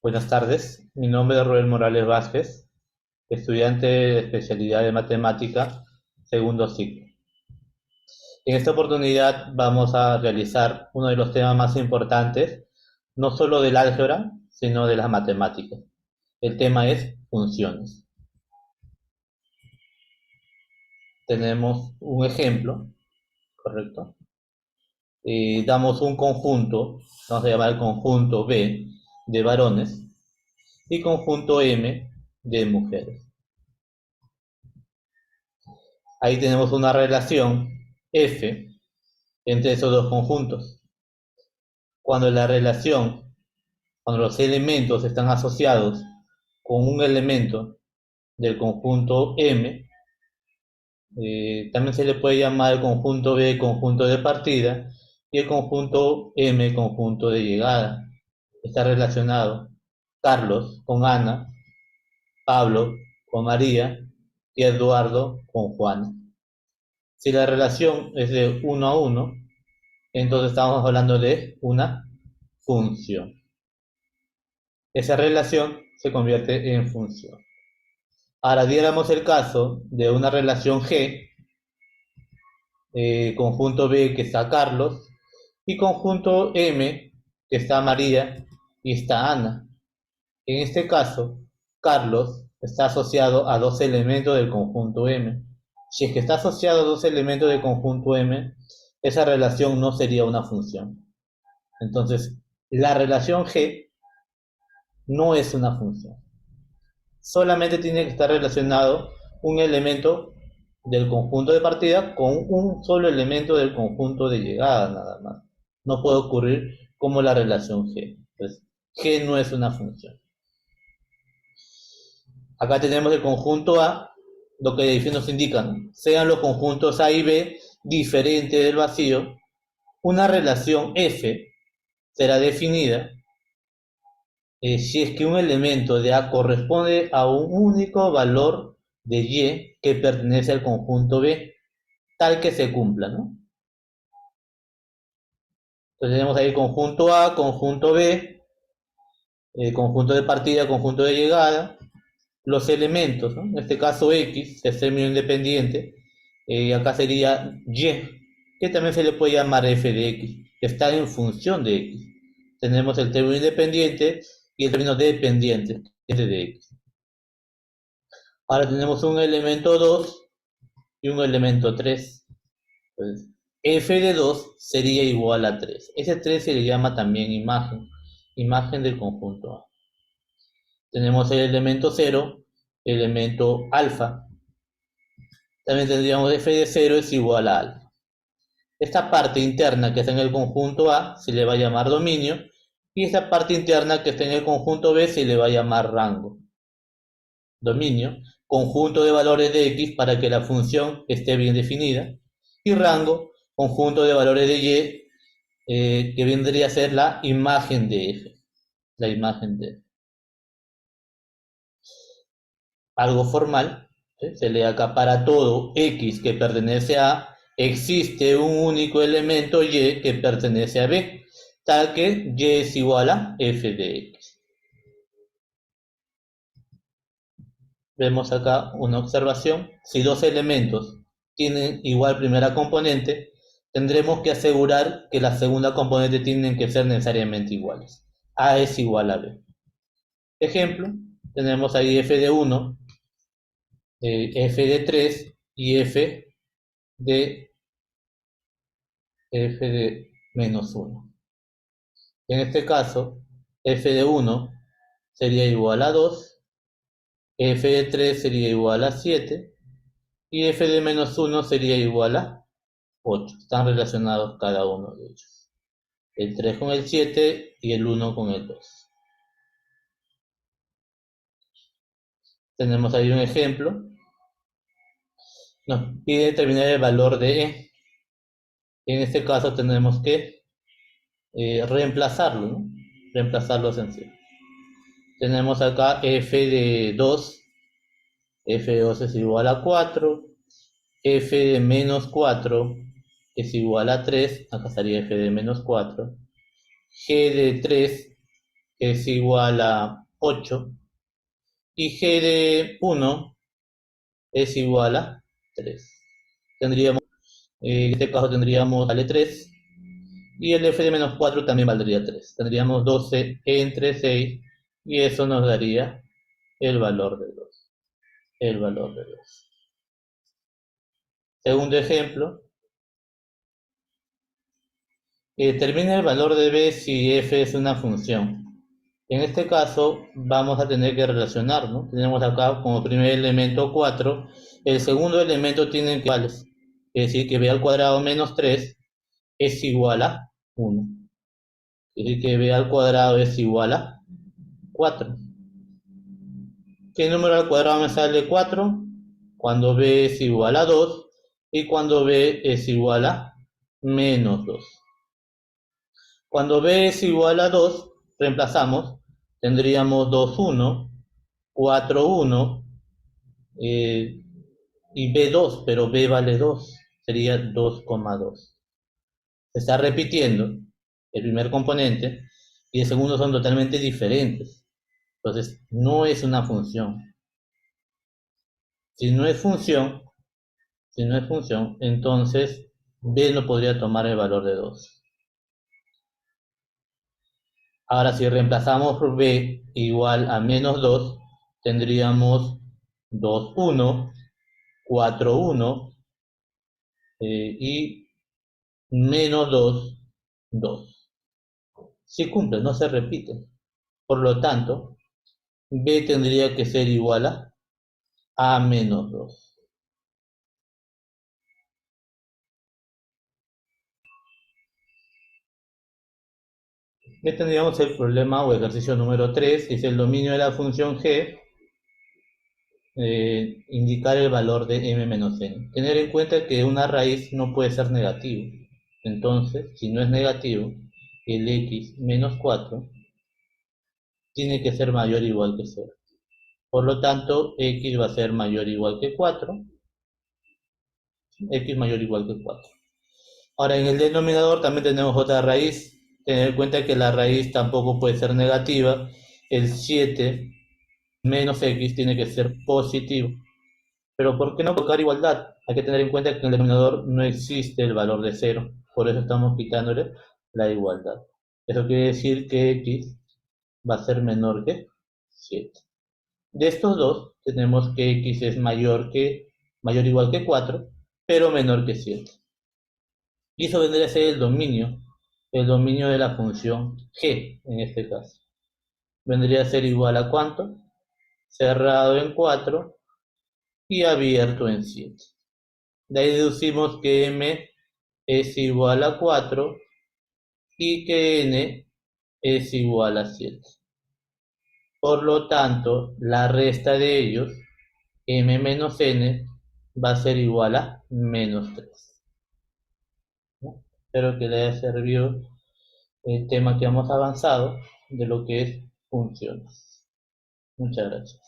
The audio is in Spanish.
Buenas tardes, mi nombre es Rubén Morales Vázquez, estudiante de especialidad de matemática, segundo ciclo. En esta oportunidad vamos a realizar uno de los temas más importantes, no solo del álgebra, sino de las matemáticas. El tema es funciones. Tenemos un ejemplo, ¿correcto? Damos un conjunto, vamos a llamar el conjunto B de varones y conjunto M de mujeres. Ahí tenemos una relación F entre esos dos conjuntos. Cuando la relación, cuando los elementos están asociados con un elemento del conjunto M, también se le puede llamar el conjunto B conjunto de partida y el conjunto M conjunto de llegada. Está relacionado Carlos con Ana, Pablo con María y Eduardo con Juana. Si la relación es de 1 a 1, entonces estamos hablando de una función. Esa relación se convierte en función. Ahora diéramos el caso de una relación G, conjunto B que está Carlos, y conjunto M que está María y está Ana. En este caso, Carlos está asociado a dos elementos del conjunto M. Si es que está asociado a dos elementos del conjunto M, esa relación no sería una función. Entonces, la relación G no es una función. Solamente tiene que estar relacionado un elemento del conjunto de partida con un solo elemento del conjunto de llegada, nada más. No puede ocurrir como la relación G. Entonces, G no es una función. Acá tenemos el conjunto A, lo que ahí nos indican, sean los conjuntos A y B diferentes del vacío, una relación F será definida si es que un elemento de A corresponde a un único valor de Y que pertenece al conjunto B, tal que se cumpla, ¿no? Entonces tenemos ahí conjunto A, conjunto B, conjunto de partida, conjunto de llegada, los elementos, ¿no? En este caso X, es término independiente, acá sería Y, que también se le puede llamar f de X, que está en función de X. Tenemos el término independiente y el término dependiente, que es de X. Ahora tenemos un elemento 2 y un elemento 3. Entonces, f de 2 sería igual a 3. Ese 3 se le llama también imagen, imagen del conjunto A. Tenemos el elemento 0, elemento alfa. También tendríamos f de 0 es igual a alfa. Esta parte interna que está en el conjunto A se le va a llamar dominio y esta parte interna que está en el conjunto B se le va a llamar rango. Dominio, conjunto de valores de X para que la función esté bien definida, y rango, conjunto de valores de Y, que vendría a ser la imagen de F, la imagen de F. Algo formal, ¿sí? Se lee acá para todo X que pertenece a, existe un único elemento Y que pertenece a B, tal que Y es igual a F de X. Vemos acá una observación. Si dos elementos tienen igual primera componente, tendremos que asegurar que la segunda componente tienen que ser necesariamente iguales. A es igual a B. Ejemplo, tenemos ahí f de 1, f de 3 y de, f de menos 1. En este caso, f de 1 sería igual a 2, f de 3 sería igual a 7 y f de menos 1 sería igual a 8. Están relacionados cada uno de ellos. El 3 con el 7 y el 1 con el 2. Tenemos ahí un ejemplo. Nos pide determinar el valor de E. En este caso tenemos que reemplazarlo, ¿no? Reemplazarlo sencillo. Tenemos acá f de 2. F de 2 es igual a 4. F de menos 4 es igual a 3. Acá estaría f de menos 4. G de 3 es igual a 8 y g de 1 es igual a 3. Tendríamos, en este caso tendríamos vale 3 y el f de menos 4 también valdría 3. Tendríamos 12 entre 6 y eso nos daría el valor de 2. El valor de 2. Segundo ejemplo, determina el valor de b si f es una función. En este caso vamos a tener que relacionar, ¿no? Tenemos acá como primer elemento 4, el segundo elemento tiene que iguales, es decir, que b al cuadrado menos 3 es igual a 1. Es decir, que b al cuadrado es igual a 4. ¿Qué número al cuadrado me sale 4? Cuando b es igual a 2 y cuando b es igual a menos 2. Cuando b es igual a 2, reemplazamos, tendríamos 2, 1, 4, 1 y b2, pero b vale 2, sería 2,2. Se está repitiendo el primer componente y el segundo son totalmente diferentes. Entonces, no es una función. Si no es función, si no es función, entonces b no podría tomar el valor de 2. Ahora, si reemplazamos por b igual a menos 2, tendríamos 2, 1, 4, 1 y menos 2, 2. Si cumple, no se repite. Por lo tanto, b tendría que ser igual a menos 2. Ya tendríamos el problema o ejercicio número 3, que es el dominio de la función g, indicar el valor de m menos n. Tener en cuenta que una raíz no puede ser negativo. Entonces, si no es negativo, el x menos 4 tiene que ser mayor o igual que 0. Por lo tanto, x va a ser mayor o igual que 4. X mayor o igual que 4. Ahora, en el denominador también tenemos otra raíz. Tener en cuenta que la raíz tampoco puede ser negativa. El 7 menos x tiene que ser positivo. Pero ¿por qué no colocar igualdad? Hay que tener en cuenta que en el denominador no existe el valor de 0. Por eso estamos quitándole la igualdad. Eso quiere decir que x va a ser menor que 7. De estos dos, tenemos que x es mayor o igual que 4, pero menor que 7. Y eso vendría a ser el dominio de la función g, en este caso. Vendría a ser igual a ¿cuánto? Cerrado en 4 y abierto en 7. De ahí deducimos que m es igual a 4 y que n es igual a 7. Por lo tanto, la resta de ellos, m menos n, va a ser igual a menos 3. ¿No? Espero que les haya servido el tema que hemos avanzado de lo que es funciones. Muchas gracias.